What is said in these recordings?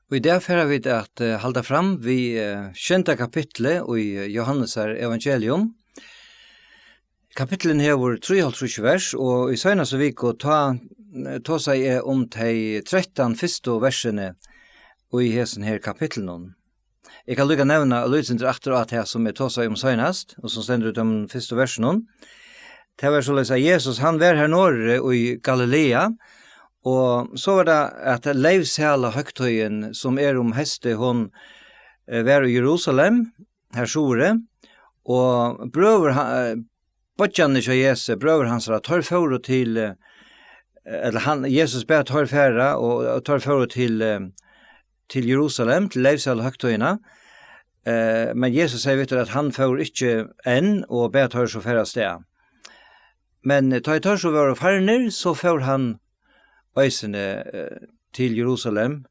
Og I det får vi at halda fram vi 7. kapitlet i Johannes evangelium. Kapitlen hever 3,5 vers, og I søgnaste viko ta seg om de 13 første versene i hessen her kapitlen. Jeg kan lukka nevna lydsindre akkurat her som ta seg om søgnast, og som stender ut om første versen. Det var således at Jesus, han var her norre i Galilea, og så var det at leivsæla høgtøyen som om heste, hon var i Jerusalem, her sore, og bodjane til Jesus, brøver hans tar for til, Jesus ber tar færa, og tar for til Jerusalem, til leivsæla høgtøyene, men Jesus sier vet du at han får ikke enn, og ber tar så færa sted. Men tar så var farner, så får han øysene til Jerusalem,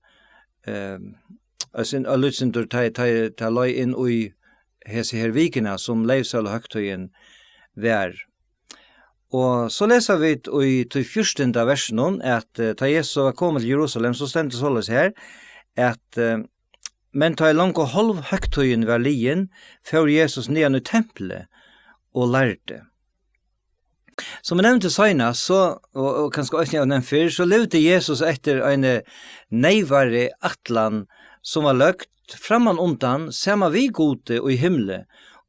og lytsendur ta løy inn i hese her vikene som leivsal og høgtøyen vær. Og så leser vi i 14. versen at ta Jesus var kommet til Jerusalem, så stendte det såles her, at men ta langt og halv høgtøyen var lien, før Jesus ned i tempelet og lærte. Som jeg nevnte senast, og kanskje også nevnt før, så levde Jesus etter en neivare atlan som var løgt framman undan, sama vi gode og i himle,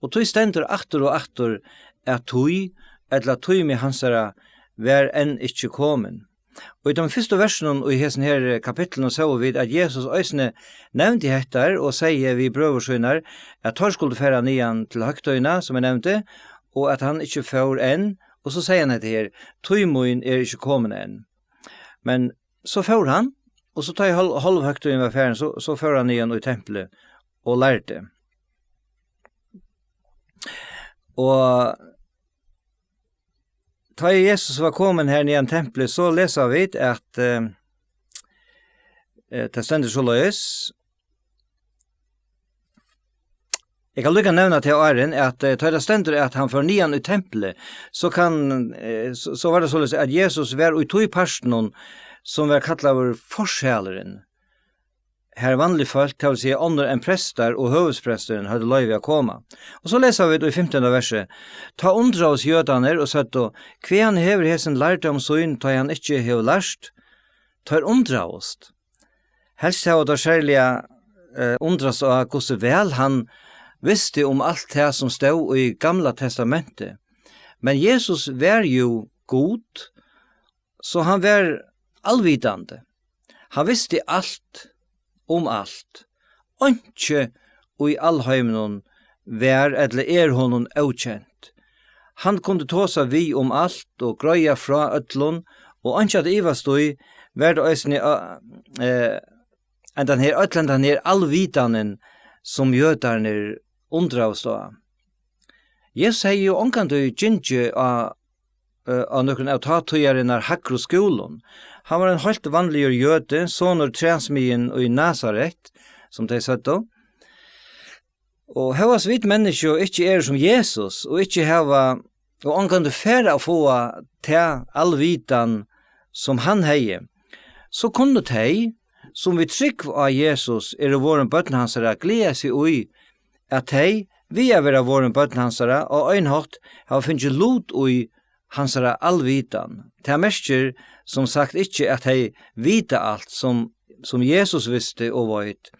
og tog stendur aktor og aktor at tog, eller tog med hansara, var enn ikkje komen. Og i de første versene i hessen her kapitlen så vi at Jesus øysene nevnte hettar og sier vi brøversøyner at tar skulle færa nian til høgtøyna, som jeg nevnte, og at han ikke får enn, og så sier han etter her, tøymoen ikke kommet enn. Men så får han, og så tar jeg halvhøgtøyen ved ferien, så får han igjen i tempelet og lærte. Og da Jesus var kommet her ned i tempelet, så leser vi at det stender så løs. Jeg kan lukka nevna til Aren at da det stender at han får nian i tempelet, så var det sånn at Jesus var i tog parsten som var kallet over forskjæleren. Her vanlig folk, det vil si andre enn prester og høvespresteren hadde løyve å komme. Og så leser vi i 15. verset, ta undra oss jødene og sagt, hva han hever hessen lærte om søyn, ta han ikke hever lært, ta undra oss. Helst har det særlige undras av hvordan vel han visste om alt det som stod i Gamla testamentet. Men Jesus var jo god, så han var allvidande. Han visste alt om alt. Ikke i allheimen var eller honom okjent. Han kunde ta seg vi om alt og grøya fra øtlån, og ikke at Iva stod, var det også den her allvidanen som jøderne undra oss da. Jesus sier jo omkant du gynnje av noen av tatøyerne hakro skolen. Han var en helt vanlig jøde, sonur transmien i Nazaret, som de sa da. Og hevas vidt mennesker ikke som Jesus, og ikke heva, og omkant du færre å få til allvitan som han heier, så kunne de, som vi trygg av Jesus, våren bøtten hans glede seg ui, at de, vi vera våren bøtten hans og øynhatt, har finnet lot ui hansara allvitan. Det mestjer som sagt ikke at de vita alt som Jesus visste og veit,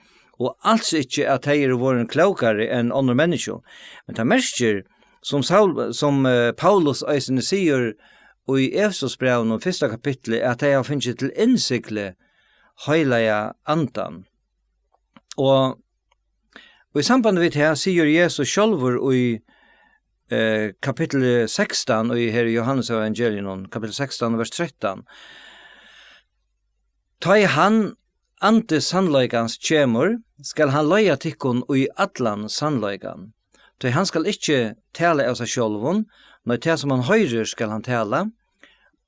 og altså ikke at de våren klokare enn andre mennesker. Men det mestjer som Paulus eisene sier i Efesosbrevene 1. kapitlet, at de har finnet til innsikle høyleia andan. Og i samband med det sier Jesus sjølver i kapittel 16 og her i Johannes evangelium, kapittel 16, vers 13. Ta i han ante sannleikans kjemur, skal han leia tikkun og i atlan sannleikan. Ta han skal ikkje tale av seg sjølvun, når det som han høyrer skal han tale,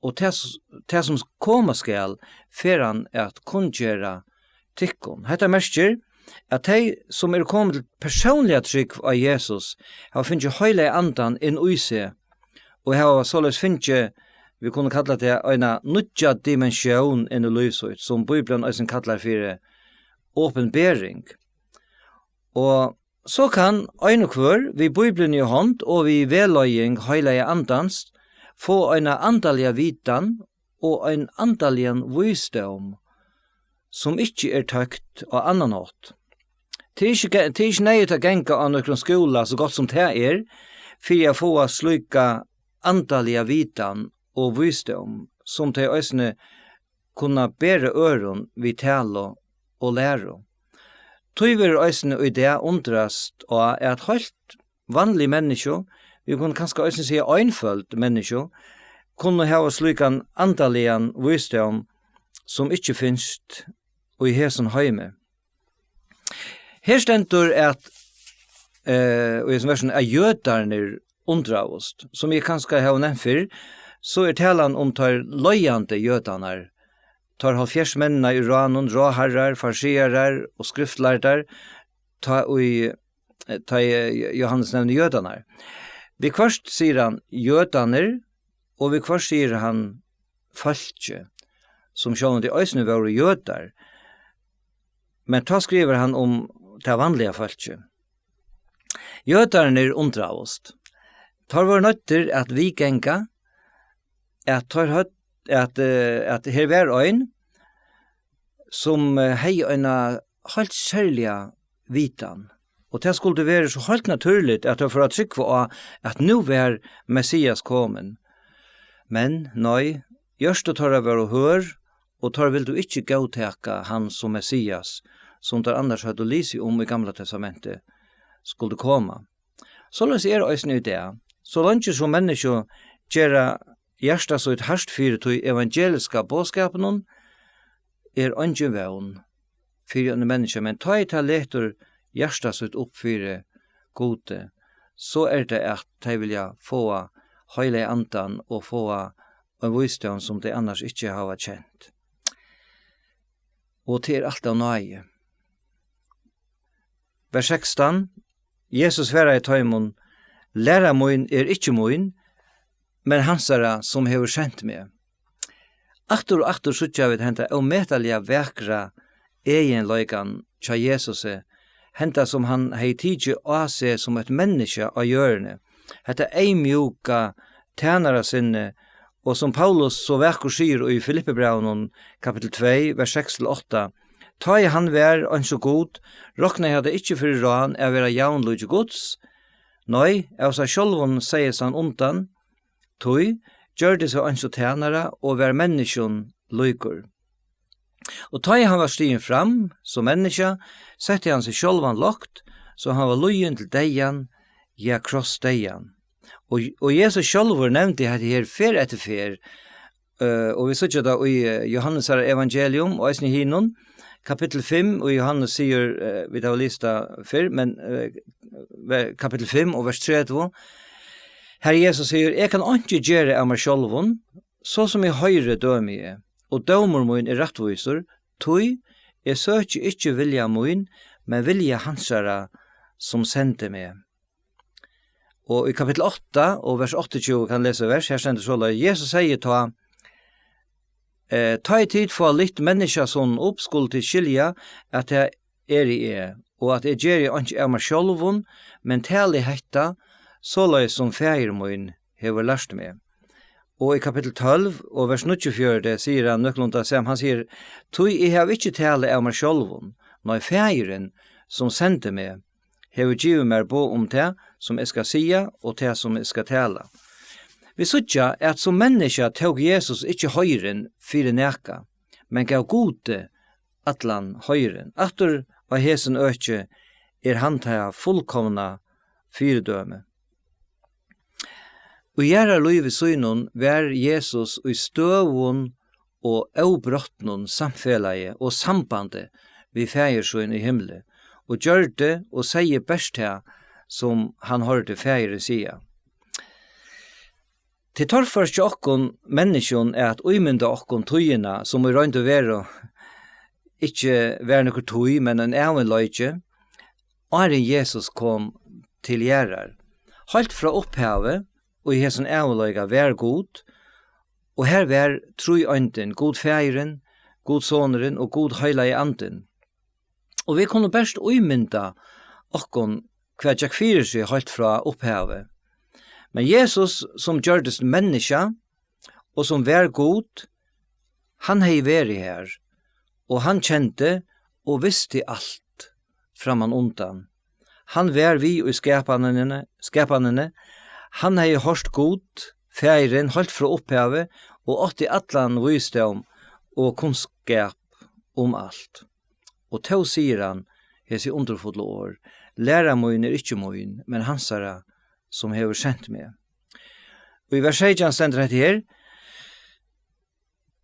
og det som koma skal, fer han at kunngjera tikkun. Hetta merker at de som kommet til personlige trygg av Jesus har finnet høylig andan inn i seg, og har således finnet, vi kunne kalla det en nødja dimensjon inn i livet, som Bibelen også kallar for åpenbering. Og så kan ein og hver vi Bibelen i hånd og vi veløying heilige andans få en andalige vitan og en andalige visdom som ikke tøkt av annan hatt. Det er ikke nøye til å genka av noen skola så godt som det for jeg får sluka andalige vitan og visdom som til øsne kunne bære øron vi tale og lære. Tøyver øsne og det undrast og et helt vanlig menneske, vi kunne kanskje øsne si einfølt menneske, kunne ha slukan andalige visdom som ikke finst og i hesen heime. Her stendur at og i som versen jødarner undravast, som jeg kanskje har nevnt før, så talan tar løyande jødanar, tar 70 mennene i ranen, råherrar, farsiarar og skriftlærder, ta Johannes nevner jødanar. Vi kvart sier han jødaner, og vi kvart sier han falske, som sjående i øysene var jødar. Men ta skriver han om det vanlige falske. Jødarner undravast. Tar var nøtter at vi genga, at her var ein som hei en helt særlig vitan. Og det skulle være så helt naturligt at for å trykke på at nå var Messias kommen. Men nei, gjørste tar å være hør, og tar vil du ikke gauteka han som Messias, som der annars hadde lyst om i Gamla testamentet, skulle komme. Så løs øyne ut det. Så langt som mennesker gjør hjertet så et hardt fyre til evangeliske bådskapen, ingen vevn for en menneske, men ta i til leter hjertet så et oppfyre gode, så det at de vil få høylig andan og få en visdom som de annars ikke har kjent. Og til alt av nøye. Vers 16. Jesus sverre i tøymon, læra moin ikke moin, men hansara som hever kjent med. Aktor og aktor suttja vid henta ometalja vekra egenløygan tja Jesus, henta som han hei tidsi å se som et menneske av hjørne, hetta eimjuka tænara sinne, og som Paulus så vekker sier i Filippebraunen kapittel 2, vers 6-8, ta i han vær og så god, rokna jeg hadde ikke for ran av være jaunløyge gods, nei, av seg sjolvun sier han undan, tøy, gjør det så anså tænare og vær menneskjon løyker. Og ta i han var stigen fram som menneske, sette han seg sjolvan lokt, så han var løyen til deian, ja kross deian. Og Jesus sjolvur nevnte at her fer etter fer, og vi sier da i Johannes evangelium og eisne hinnon, kapittel 5, og Johannes sier, vi har lista før, men kapittel 5 og vers 30, her Jesus sier, jeg kan ikke gjøre av meg sjolvun, så som jeg høyre døm i, og dømer min rettviser, tøy, jeg søker ikke vilja min, men vilja hansara som sendte meg. Og i kapittel 8, og vers 28 kan lese vers, her stender så, Jesus sier ta i tid for litt menneska sånn opp, skulle til skilja at jeg i og at jeg gjør ikke av meg sjolvun, men tale hetta, så løy som feir min hever lært meg. Og i kapittel 12, og vers 24, det sier han nøklunda sem, han sier, «Tui, jeg har ikke tale av meg sjolvun, når feiren som sendte meg, hever givet meg på om det som jeg skal sia, og det som jeg skal tale.» Vi sutja at som menneska tog Jesus ikke høyren fyrir neka, men gav gode atlan høyren. Atter av hesen økje han taia fullkomna fyrdøme. Og gjerra løyve synon var Jesus i støvun og avbrottnon samfellige og sambandet vi feiersøyn i himmelen, og gjør det og sier best her som han hørte feiere sia. Til torførst til okkon menneskjon at uimynda okkon tøyina som er røynt å være ikke være noe tøy, men en evenløyke, og Jesus kom til gjerrar. Halt fra opphavet, og i hesson evenløyga vær god, og her vær tru øynten, god feiren, god soneren og god høyla i anden. Og vi kunne best uimynda okkon hva Jack fyrir seg halt fra opphavet. Men Jesus som gjørdes menneska, og som var god, han hei væri her, og han kjente og visste alt framan undan. Han var vi i skapanene, han hei hørt god, feiren halt fra opphavet, og åtti atlan visdom og kunnskap alt. Og til sier han, hesi underfulle år, læra moin ikkje moin, men hansara som hever sendt meg. Og i vers 16 stender det her,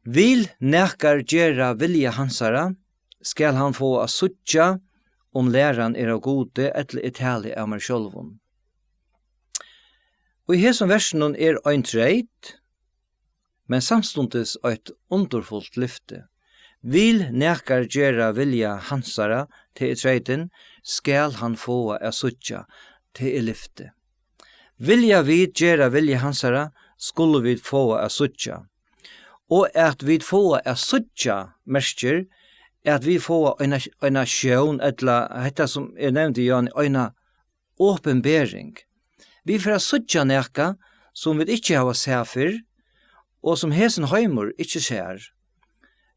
vil nekar gjera vilja hansara, skal han få a suttja læran av gode, etter etali av meg sjølvun. Og i hesson versen ein treit, men samstundes eit underfullt lyfte. Vil nekar gjera vilja hansara til treiten, skal han få a suttja til lyfte. Vilja vi gjera vilja hansara, skulle vi få a suttja. Og at vi få a suttja mersker, at vi få en sjøn, etla, hetta som nevnte Jan, en åpenbering. Vi får a suttja nekka, som vi ikkje hava sæfyr, og som hesen heimur ikkje ser.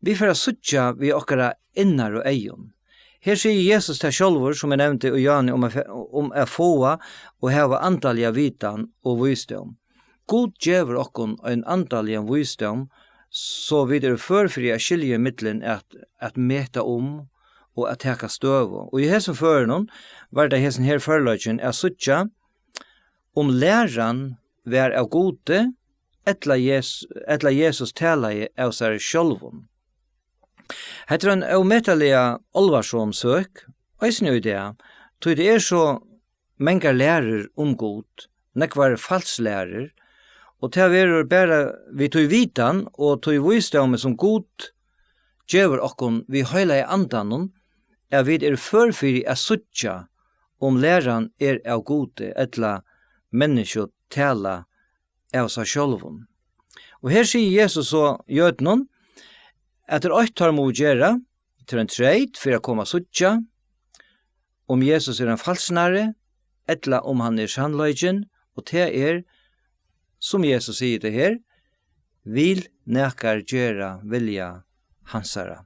Vi får a suttja vi okkara innar og eion. Her sier Jesus til sjálfur, som nevnte Jan, om a fåa og hava andalja vitan og visdom. God gjever okkon en andalja visdom, så vi førfri a skilje middelen at meta og at teka støv. Og i hesen førenon var det hesen her førløgjen a suttja læran var av gode, etla Jesus tala av seg sjálvun. Hetta en ometalliga alvarsom søk, eisen jo det, tog det så mengar lærer god, nekvar falslærer, og til å være vi tog vitan, og tog visdom som god, gjør okkon vi høyla i andanon, vi førfyrir a suttja læran av gode, etla menneskje tala av seg sjálvun. Og her sier Jesus og jødnon, at tar må gjøre til en treit for å komme suttja, Jesus en falsnare, etla han sannløgjen, og det som Jesus sier det her, vil nekar gjøre vilja hansara.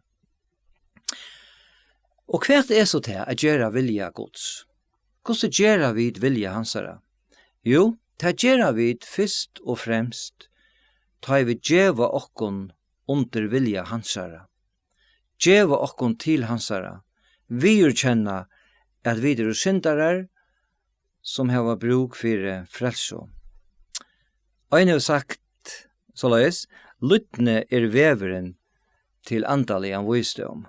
Og hva så til å gjøre vilja gods? Hvordan gjør vi vilja hansara? Jo, det gjør vi først og fremst, ta vi djeva okkon under vilja hansara. Djeva okkon til hansara. Vi kjenna at vi syndarar som hava bruk for frelso. Ein har sagt, såleis, luttne veveren til andalian visdom.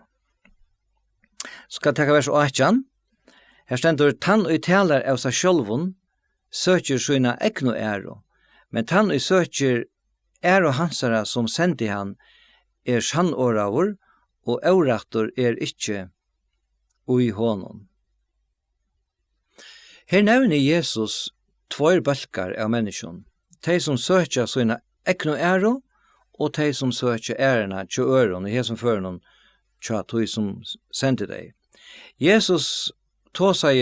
Skal takka vers 18. Her stendur tann og talar av seg sjálvun, søkjer sina egnu æro, men tann og søkjer æro hansara som sendi han, sannåravur, og auraktor ikkje ui honom. Her nevner Jesus tvær bølkar av menneskjon, de som søkjer sina egnu æro, og de som søkjer ærena til øron, og de som fører noen tja tog som sendi deg. Jesus tog seg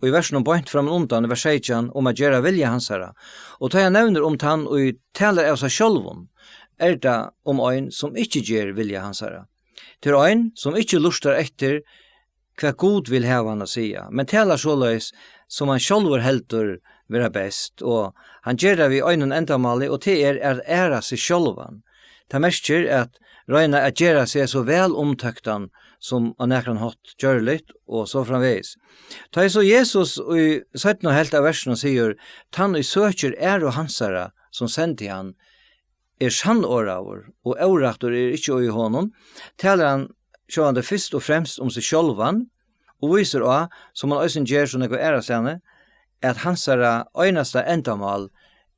i versen om bøynt fram undan i vers 16 om at gjøre vilja hansara, og da jeg nevner om han og taler av seg sjálvun, det om ein som ikkje gjør vilja hansara. Til ein som ikkje lustar etter hva God vil heva han å sia, men taler såleis som han sjálvur heldur vera best, og han gjør det vi øynen endamali, og til æra seg sjálvan. Det merker at røyna at gjøre seg så vel omtøktan som han nekran hatt gjørligt, og så framveis. Ta så Jesus i 17 og helt av versen og sier, «Tann og søker og hansara som sendi han, sannåravur, og auraktor ikkje i honom», taler han sjående først og fremst om seg sjálvan, og viser også, som han også gjør som nekva ærastane, at hansara øynasta endamal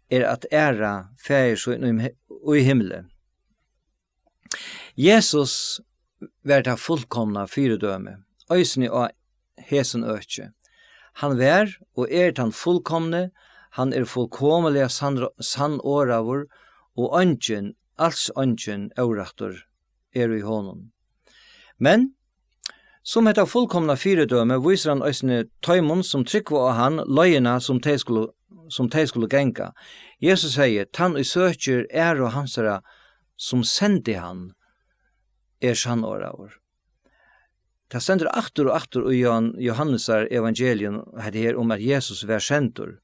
at æra fægir og i himmelen. Jesus var det fullkomna fyrdøme, øysene og hesen økje. Han var og han fullkomne, han fullkomelig sannåravur, og alls ønsken auraktor i honom. Men, Som heter fullkomna fyredøme viser han øsne tøymon som tryggva av han, løyena som de skulle genga. Jesus sier, tann og søker og hansara som sendi han, sannåraver. Det stender aktor og aktor i Johannesar evangelium her om at Jesus var sendur.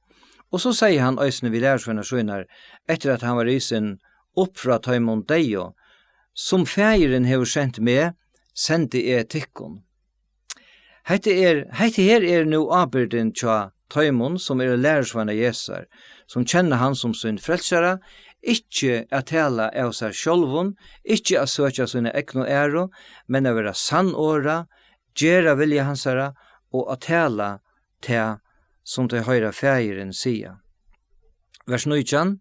Og så sier han øsne vi lærersvenner søgner, etter at han var risen opp fra tøymon deio, som feiren hever sendt med, sendi tikkun. Hette her nu avbyrden tja tøymon som lærersvenner Jesar, som kjenner han som sin frelsara, ikke at tala av seg sjolvun, ikke at søkja sine ekno men å være sannåra, gjera vilja hansara, og at tala til som til høyra feiren sia. Vers 19.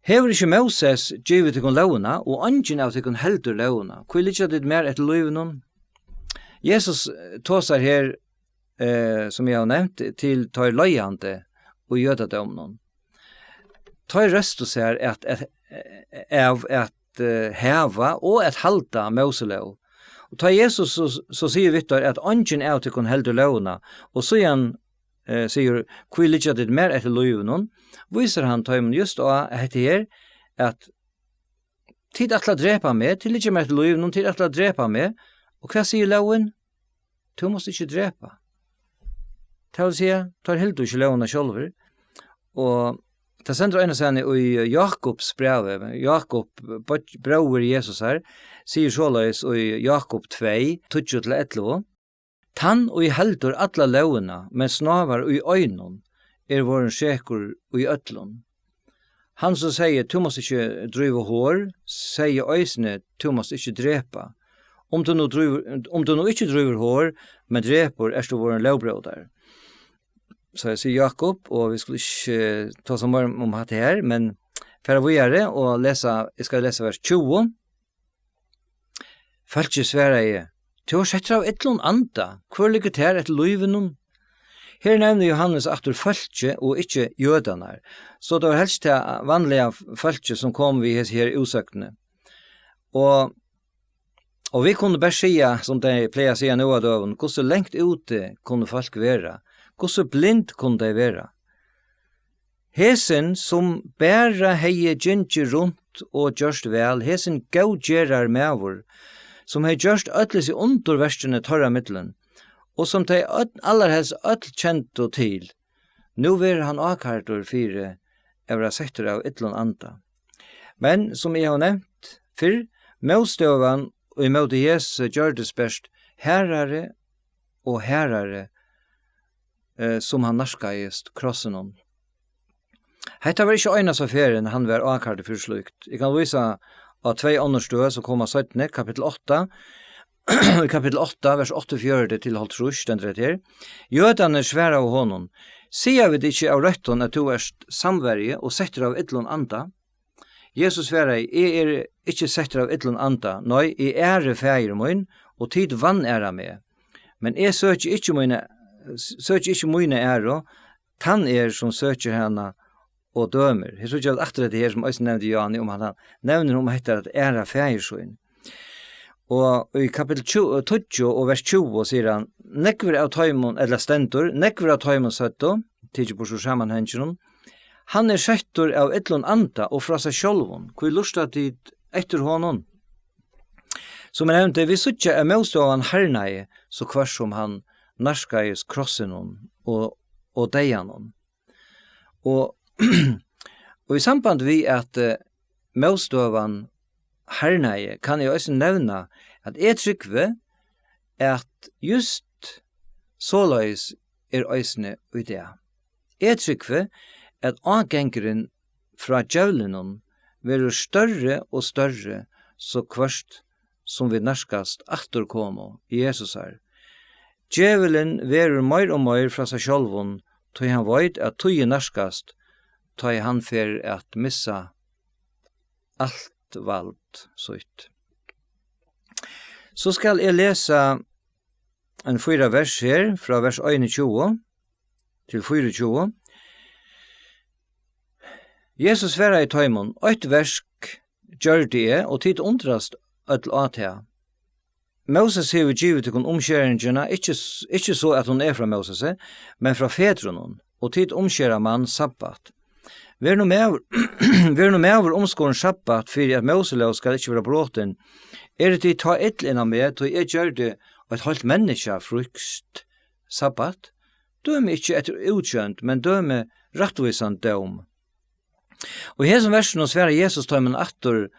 Hever ikke Moses givet til lovna, og angin av til heldur lovna, hvor lykker det mer etter lovnum? Jesus tåsar her, som jeg har nevnt, til tar løyande og jødadomnen. Tar røst og ser av at heva og at halda Moselov. Og tar Jesus så sier Vittar at angin av til heldur lovna, og så igjen sier hvor lykker det mer etter lovnum, viser han tar just og etter her at tid atla drepa meg, til lykker mer etter lovnum, tid atla drepa meg. Og hva sier loven? Du måste ikke drepa. Det vil si, tar helt ikke loven av sjølver. Og det sender ene seg i Jakobs brev, Jakob, bror Jesus her, sier såleis i Jakob 2, 12-11, tann og i heldur alla lovena, men snavar og i øynun, våren sjekur og i øtlun. Han som sier, du måste ikke drive hår, sier øysene, du måste ikke drepa. Om du nå ikke driver hår, men dreper, du våren lovbrødder. Så jeg sier Jakob, og vi skulle ikke ta så mye om dette her, men for å gjøre og jeg skal lese vers 20. Falskje svære jeg, du har sett av et eller anda, hvor ligger det her etter løyven? Her nevner Johannes aktor falskje og ikke jødene. Så det var helst det vanlige falskje som kom vi her usøkene. Og vi kunne bare sige, som de pleier å si nå av døven, hvordan lengt ute kunne folk være, hvordan blind kunne de være. Hesen som bæra heie gjenge rundt og gjørst vel, hesen gaugjerar mevor, som hei gjørst øtlis i underverstene torra middelen, og som de allerhelst øtl kjent og til. Nå vil han akkartor fire, evra sektor av ytlun anda. Men, som jeg har nevnt, fyrr, møstøvan og i måte Jesus gjør det spørst herrare og herrare som han narskajest krossen om. Hetta var ikke øynas affæren han var akkardet for slukt. Jeg kan vise av 2 andre støy som kommer 17, kapittel 8, i kapittel 8, vers 8-4 til 12, den dretter. Jødane sværa av honom. Sier vi det ikke av røtton at du samverje og setter av ytlun anda? Jesus sværa, jeg ikke setter av ytlun anda, nei, jeg feir min, og tid vann med. Men jeg søker ikke mine tann som søker henne og dømer. Jeg tror ikke at akkurat det her som også nevnte Jani, om han nevner om etter at feir sin. Og i kapittel 20 og vers 20 sier han, nekver av tøymon, eller stendur, nekver av tøymon søtto, tidlig på så sammenhengen, han settur av ytlun anda og fra seg sjølvun, hvor lusta tid etter honom. Som jeg nevnte, vi suttje møstu av han hernaie, så hver som han narskaies krossen og deianon. Og i samband vi at møstu av han hernaie, kan jeg også nevna at jeg trykve at just såleis øysene i det. Jeg trykve at avgengeren fra djevlenon verur større og større så kvørst som vi narskast afturkomo i Jesus her. Djevelen verur meir og meir fra seg sjálvun, tog han veit at tog narskast, tog han fer at missa alt vald sutt. Så skal jeg lesa en 4 vers her, fra vers 21 til 24. Jesus sværa i tøymon, 8 versk gjør det, og tid undrast ødel at her. Moses har givet til omskjæringene, ikke så at hun fra Moses, men fra fedronen, og tid omskjærer man sabbat. Vi er noe med over omskåren sabbat, for at Moselov skal ikke være bråten, det de ta et eller annet med, og jeg gjør det et halvt menneske frukst sabbat, døme ikke etter utkjønt, men døme rettvisende døm. Og i hesen versen og svære Jesus tar man atter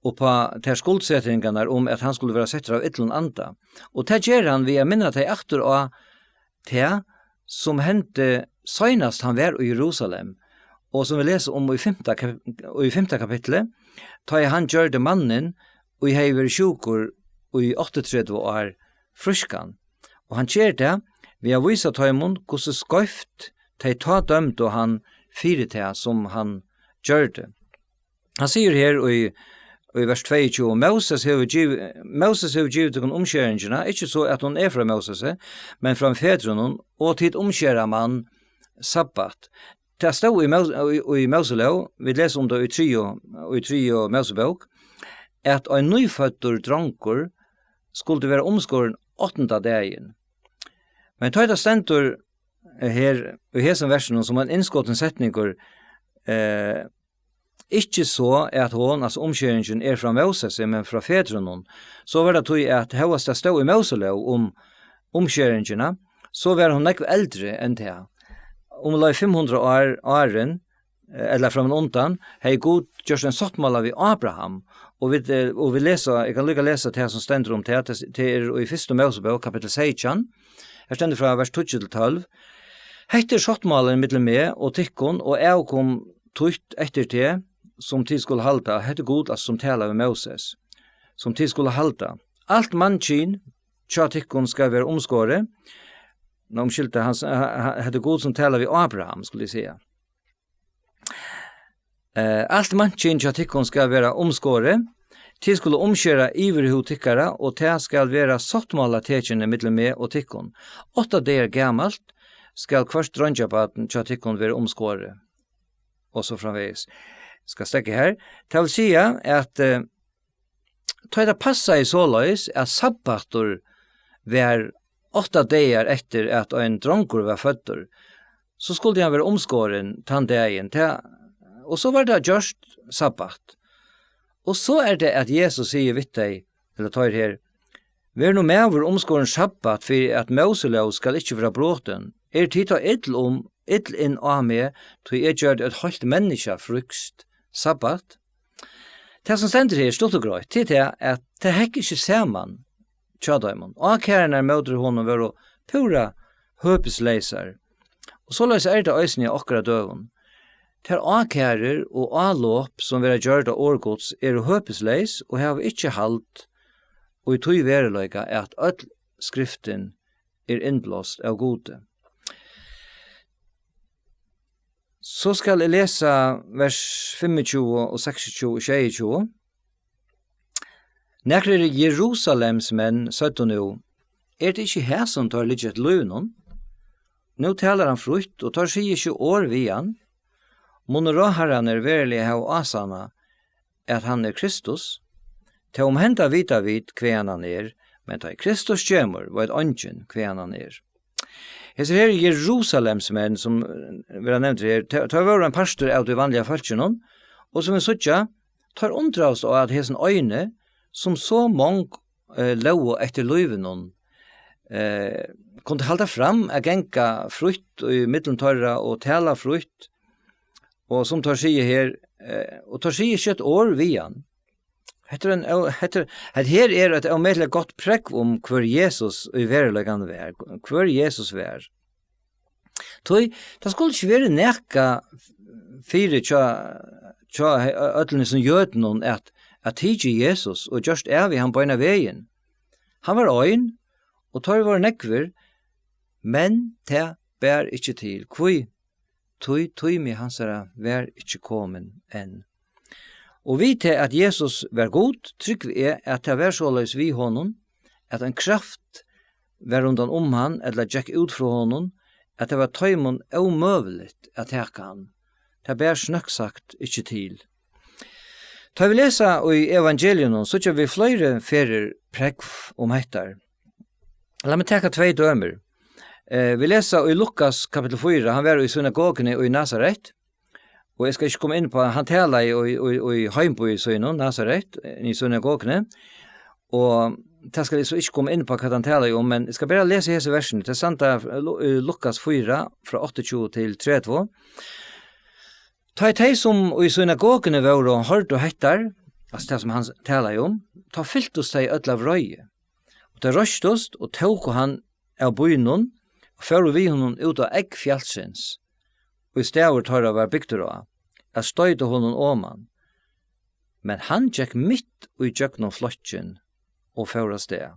og på til skuldsettingene at han skulle være setter av ytlen anda. Og det gjør han ved å minne til atter og til som hendte senest han var i Jerusalem, og som vi leser om i 5. kapitlet, da han gjør det mannen, og jeg har vært sjukur i 38 år fruskan. Og han gjør det ved å vise tøymon hvordan skøyft de ta dømt og han fire til som han gjør det. Han sier her i vers 22, Moses har givet til omskjæringene, ikke så at hun fra Moses, men fra fedronen, og til omskjærer man sabbat. Det stod i Moselov, vi leser om det i 3 Mosebok, at en nyfødder dranker skulle være omskåren 8. dagen. Men ta det stendur her i hesen versen som en innskåtten setninger, ikke så at hon, altså omkjøringen fra Moses, men fra fedronen, så var det tog at høyest det stod i Moselov om omkjøringene, så var hun nekve eldre enn det. Om 500 åren, eller fra en ondan, hei god gjørs en sottmål av Abraham, og vi leser, jeg kan lykke lese det som stender om det i 1. Mosebok, kapittel 16, her stender fra vers 12. Hette sottmålen mittel med og tikkon, og jeg kom tutt etter det, som tid skulle halda, hette god, altså som taler ved Moses, som tid skulle halda. Alt mannkinn, tja tikkon skal være omskåret, nå omskilte han hette god som taler ved Abraham, skulle jeg sige. Alt mannkinn tja tikkon skal være omskåret, tid skulle omskjære iverhud tikkara, og det skal være sottmåla tekjene mittel med og tikkon. 8 dager gammalt skal kvart drøntjabaten tja tikkon være omskåret, og så framveis. Skal stekke her. Det vil si at ta det passa i såleis at sabbator var 8 dager etter at en dronker var fødder, så skulle han være omskåren tann dagen. Og så var det just sabbat. Og så det at Jesus sier vidt deg, eller tar her, vi noe med over omskåren sabbat for at Moselov skal ikke være bråten. Tid ta idl inn av meg, til jeg gjør det et halvt menneske frukst sabbat. Det som stender her, stort og grøyt, til det at det hekker ikke saman tjadøymon. Akærene møter honom var pura høpesleiser. Og så løs det øysen i akkurat døven. Det akærer og alåp som vil gjøre det årgods høpesleis, og har ikke halt, og i tog vereløyga at all skriften innblåst av gode. Så skal jeg lese vers 25 og 26 og 22. Nekrer Jerusalems menn søtt og nå, det ikke her som tar litt et løvnån? Nå taler han frukt, og tar seg ikke år vi han. Monoraherren verlig av asana, at han Kristus. Til omhenta vita vid kvean han men ta Kristus kjemur, var et ånden kvean han Hese her Jerusalems menn, som vi har nevnt her, tar var en pastor av de vanlige falskene, og som vi suttja, tar undrast av at hesen øyne, som så mange lov etter løyvene, kunne halda fram a genka frukt i middentørra og tala frukt, og som tar sige her, og tar sige ikke et år vi han. Her et omedelig godt prekk om hver Jesus i verleggende vær, hver Jesus vær. Det skulle ikke være nekka fire tja ødlene som gjør noen at tidsi Jesus og just vi han på en av veien. Han var øyn, og tar var nekver, men det bær ikke til. Tøy med hans vær ikke kommet enn. Og vi til at Jesus var god, trygg vi at det var såleis vi honom, at en kraft var rundan han, eller gikk ut fra honom, at det var tøymon omøvelig at heka han. Det bær snøkksagt ikke til. Ta vi lesa i evangelien så kör vi flera ferier prekv om hettar. La meg teka 2 dømer. Vi leser i Lukas kapitel 4, han var i synagogen i Nazaret, og jeg skal ikke komme inn på, han taler i heimbo i Nazaret, i synagogen, og det skal jeg ikke komme inn på hva han taler om, men jeg skal bare lese hese versen. Det er sant av Lukas 4, fra 28 til 32. Ta i som i synagogen var og hørte og hettar, altså det som han taler om, ta fyltos de ødel av røye. Og det røstost, og tog han av bøynen, og fører vi honom ut av eggfjallsins, og i stedet tar av bygder av, jeg støyde honom åman. Men han gikk mitt og gikk noen flotjen, og fører sted.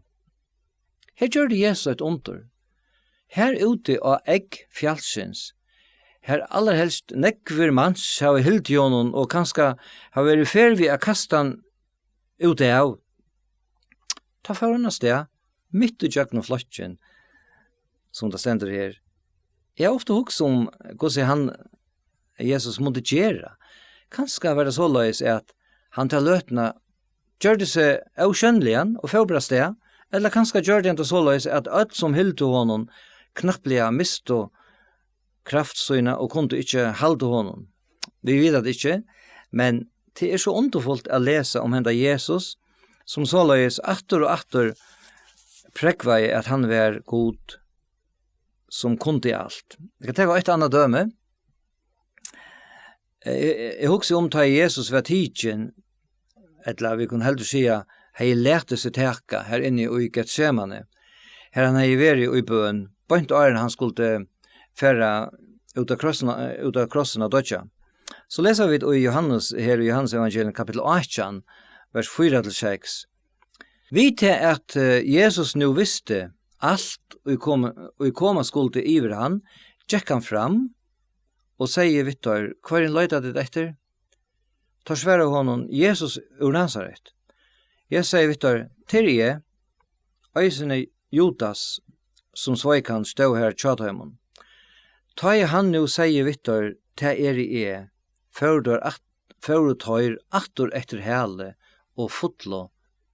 Her gjør det Jesus et under. Her ute av eggfjallsins, her allerhelst nekver mans har hilt i honom, og kanskje har vært ferdig å kaste han ute av. Ta fører sted, mitt og gikk noen flotjen, som det stender her. Jeg har ofte hukst om hvordan han, Jesus, måtte gjøre. Kanskje var det så løs at han til løtene gjør det seg avskjønnelig og forbra sted, eller kanskje gjør det ikke så løs at alt som hilde honom knapplige miste kraftsøyne og kunne ikke halde honom. Vi vet det ikke, men det er så underfullt å lese om henne Jesus, som så løs atter og atter prekvei at han var god som kunde i alt. Jeg kan tenke et annet døme. Jeg husker om ta Jesus var tidsen, eller vi kunne heller si at hei lærte seg teka her inne i Getsemane. Her han hei vært i bøen, bønt åren han skulle fære ut av krossen av dødja. Så leser vi i Johannes, her i Johannes evangelium kapitel 18, vers 4-6. Vi til at Jesus nu visste alt og koma skulle iver han, gikk han fram og sier Vittor, hva er løyta ditt etter? Tar svære honom, Jesus ur Nazaret. Jeg sier Vittor, til jeg, øysene Judas, som sveikan stå her tjadhøymon. Ta jeg han nu sier Vittor, til jeg, fører tøyr attor etter hele og fotlo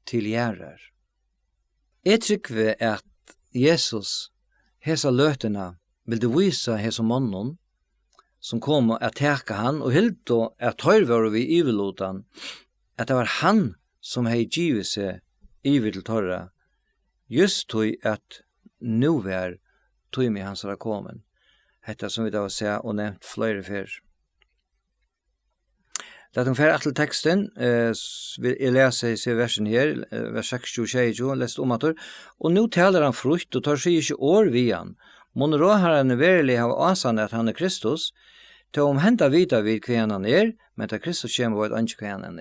til gjerrar. Jeg trykker at Jesus, hesa løtena, vil du vise hesa mannen, som kom og teka han, og helt og tøyrvare vi iverlotan, at det var han som hei givet seg iver til tørra, just tog at nu var tog med hans rakomen. Hetta som vi da ser og nevnt flere fer. Lat meg fære til teksten, jeg leser i versen her, vers 6-22, lest om at og nå taler han frukt, og tar seg ikke år vi han. Mån råherren verilig har asan at han Kristus, til om henta vita vid hva han men til Kristus kommer var et annet hva han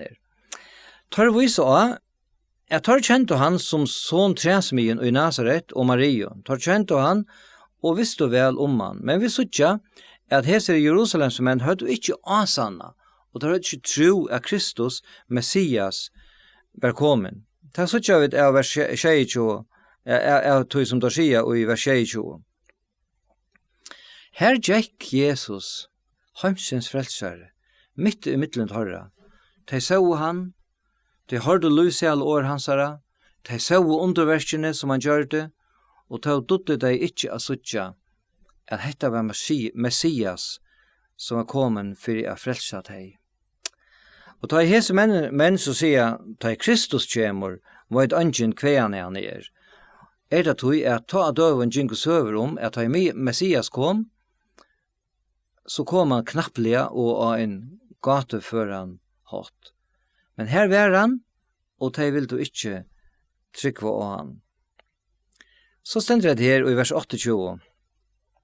Tar vi så jeg tar kjent han som son træsmien i Nazaret og Maria, tar kjent han, og visste vel om han. Men vi sutja at heser i Jerusalems menn høyde ikke asanna, og det er ikke tro at Kristus, Messias, var kommet. Det er sånn at jeg vers 22, jeg tog som det sier i vers 22. Her gikk Jesus, heimsens frelsere, midt i midtelen torra. De så han, de hørte lyset alle år hansara, de så underverskene som han gjør det, og de dødde de ikke av suttja, at dette var Messias som var kommet for å frelse deg. Og ta i hese menn så sier, ta i Kristus kjemur, var et angen kveane han er. Det tog at ta døven jingus over om, at ta i Messias kom, så kom han knapplega og av en gate før han hatt. Men her var han, og de vil du ikke trykva av han. Så stender det her i vers 28.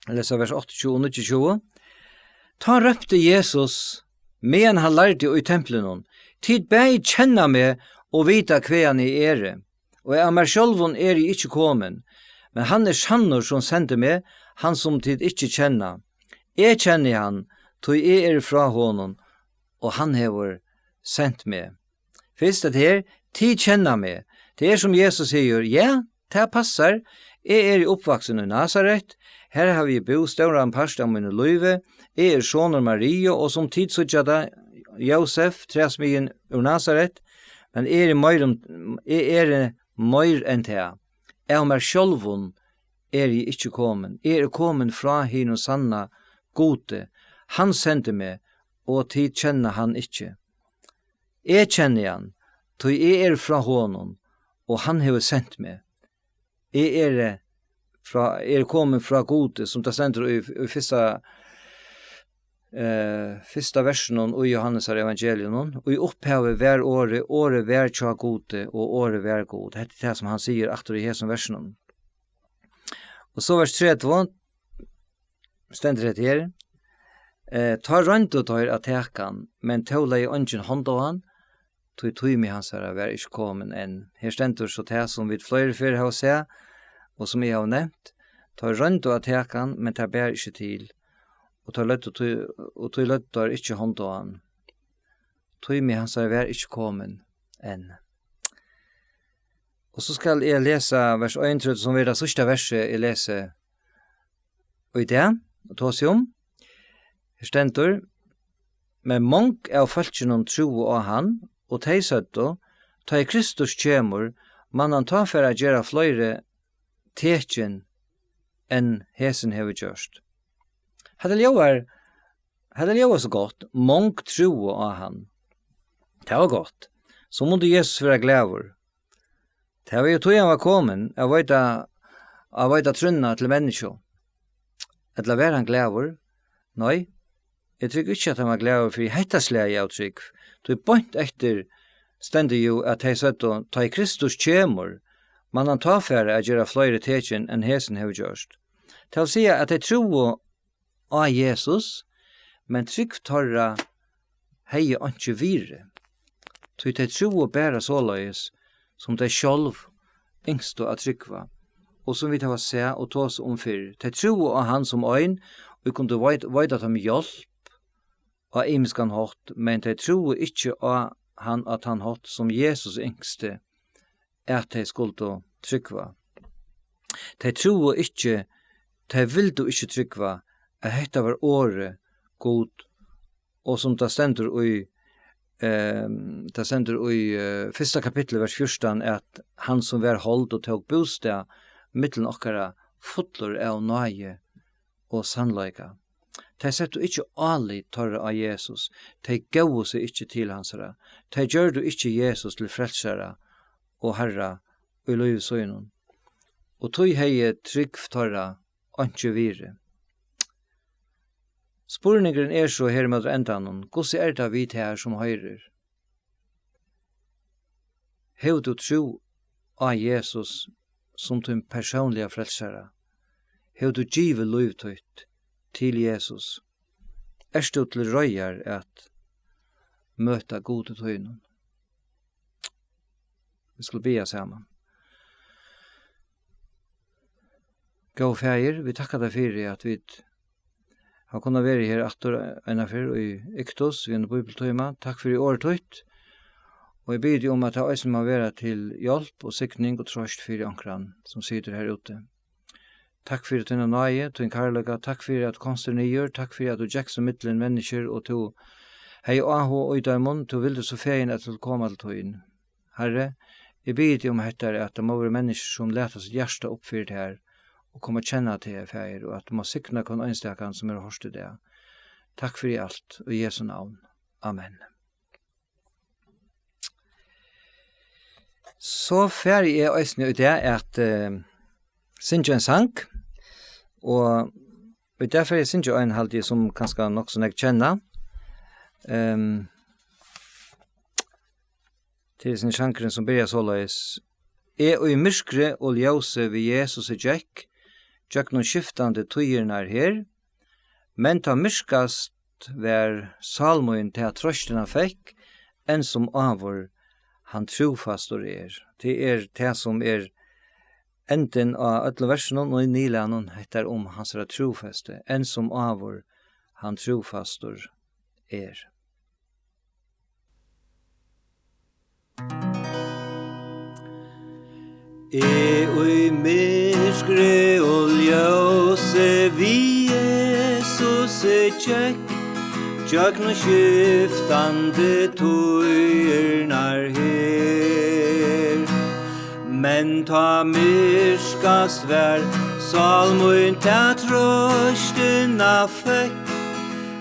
Jeg leser vers 28 og 29. Ta røpte Jesus, men han lærte i tempelen, tid bæg kjenna meg og vita hva han er, og jeg meg sjølvun ikke kommen, men han sannor som sendte meg, han som tid ikke kjenna. Jeg kjenner han, tog jeg fra honom, og han hever sendt meg. Først at her, tid kjenna meg, det som Jesus sier, ja, det passar, jeg i oppvaksen i Nazaret, her har vi bo større en parst av mine løyve, jeg sonor Maria, og som tid så tjada Josef, træsmien ur Nazaret, men er mer enn det. Jeg mer sjølvun jeg ikke kommen. Jeg kommen fra hin og sanna gode. Han sendte meg, og tid kjenner han ikke. Jeg kjenner han, tog jeg fra honom, og han har sendt meg. Jeg kommen fra gode, som det sender i fyrsta versen og i Johannes evangelium, og i opphavet hver året vær tja gode, og året vær god. Det er det som han sier aktor i hesen versen. Og så vers 3, stender det her, ta rønt og tar at tekan, men tåla i ønsken hånd av han, tog med hans her vær ikke kommet enn. Her stender så det som vi flere før har se, og som jeg har nevnt, ta rønt og tekan, men tar bær ikke til, og tog løtter ikke hånd av han. Tog med hans her vær ikke kommet enn. Og så skal jeg lese vers 1, som er det sørste verset jeg leser. Og i det, og ta seg om, her stender, men monk av falskjennom tro av han, og teisøtto, ta i Kristus kjemur, man han ta for å gjøre flere tekjen enn hesen hever gjørst. Hadde ljóa så godt, monk tro av han. Det var godt. Så måtte Jesus være glæver. Det var jo tog han var kommet, jeg vet trunna til menneske. Eller var han glæver? Nei, jeg tror ikke at han var glæver, for jeg hettaslega jeg trygg. Du point etter stendig jo at jeg satt og ta i Kristus kjemur, man han ta for å gjøre flere tekjen enn hesen hever gjørst. Til å si at jeg tror av Jesus, men trygg torra hei ikke vire. Så jeg tror bæra såleis, som de sjálv yngst å trykva, og som vi tar se og ta oss omfyr. De tro av han som øyn, og vi kunne veida dem hjelp av imskan hatt, men de tro ikke av han at han hatt som Jesus yngste, at de skulle trykva. De tro ikke, de vil du ikke trykva, at dette var året god, og som det stender i første kapittel, vers 14, at han som var holdt og tog bostad, mittelen okkara fotler av nøye og sannleika. De sett du ikke alig torre av Jesus, de gav seg ikke til hansara, de gjør du ikke Jesus til frelsere og herra og løy søgnen. Og tog hei trygg torre ikke vire. Spurningren så her med endanen, hvordan det vi her som høyrer? Hev du tro av Jesus som din personlige frelsere? Hev du givet livtøyt til Jesus? Du til røyer at møta gode tøynen? Vi skal be sammen. Gå feir, vi takkar deg for at vi har kunnet være her etter en affær i Iktos, vi er en bibeltøyma. Takk for i året tøyt. Og jeg beder om at jeg også må være til hjelp og sikning og trøst for ankran som sitter her ute. Takk for at du er nøye, du er kærlega, takk for at du konster nyer, takk for at du gjekk som mittelen mennesker, og du hei aho og idamon, du vil du så feien at du kommer til tøyen. Herre, jeg beder om at det må være mennesker som leter sitt hjerte oppfyrt her, og komme kjenne til feir, og at du må sikne kon ønstekan som hørst i det. Takk for i alt, og i Jesu navn. Amen. Så ferdig er øyne ut det at synge en sang, og derfor er synge en halvtid som kanskje nok som jeg kjenner. Til sin sjankeren som byrja såleis. Og i myskre og ljøse ved Jesus og Jack, Jack noen skiftande tøyernar her, men ta myskast vær salmoen til at trøstena fikk, enn som avur han trofastor er. Det det som enden av alle versene og i nilanen heter om hans trofaste, enn som avur han trofastor er. Og i myskre og ljøse vi Jesus kjekk, Jögn skiftande tøyrnar her. Men ta myrskast vær, salmun ta trøstina fekk,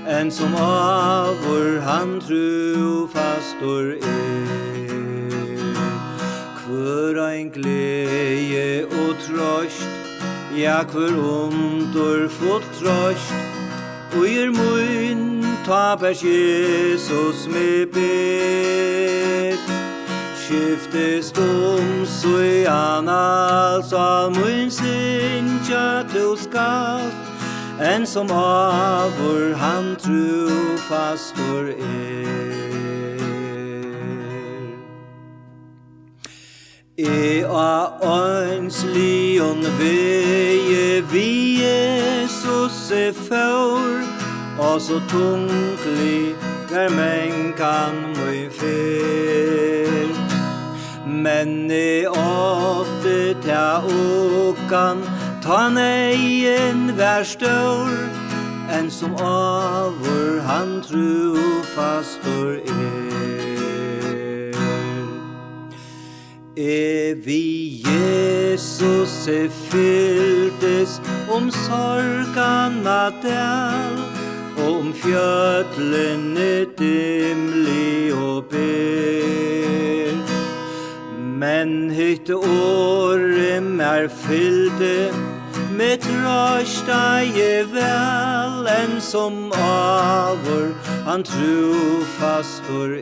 en som avur han trofastor Kvør ein glede og trøst, ja kvør full trøst, og mun ta bæs Jesus me ber. Skiftest så alls all mun sinja til skalt, en som avur han trofastor a ønslion veie vi Jesus for, og så tunglig menkan møy fer. Men åtte ta okan, ta neien vær stor, en som avur han trofastor vi Jesus fylltes sorgarna dal, fjøtlene dimli og ber. Men hitt året fylde, med trøsta vel, en som avur han trofastor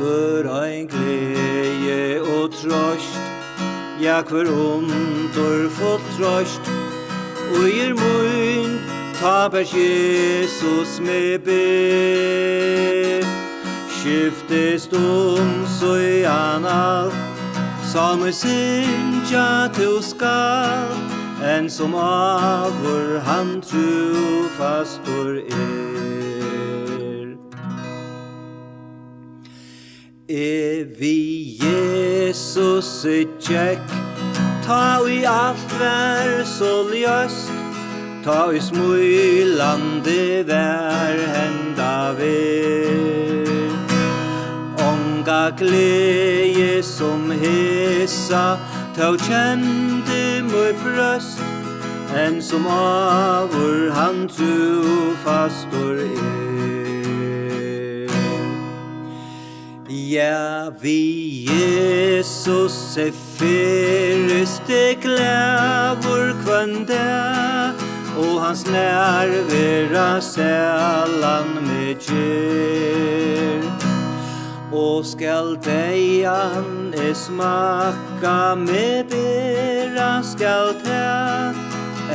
Kvør ein glede og trøst, ja kvør full trøst, og mun ta bæs Jesus me ber. Skiftest så alt, salmer sinja til skall, en som avur han trofastor vi Jesus tjekk, ta i alt vær så ljøst, ta i smulande vær henda ver. Onga glede som hesa, ta kjente møy brøst, en som avur han trofastor Ja, vi Jesus fyrste klævur kvanda, og hans nærvera sælan med kjær. Og skal deian smakka med bera skal ta,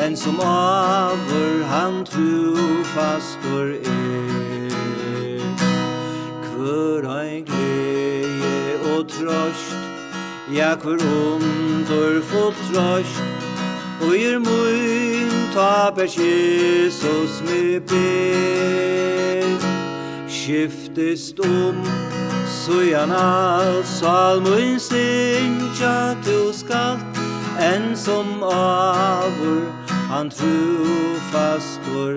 en som avur han trofastor Kvør ein glede og trøst, ja kvør full trøst, og mun ta bæs Jesus me ber. Skiftest så alls salmun sinja til skalt, en som avur han trofastor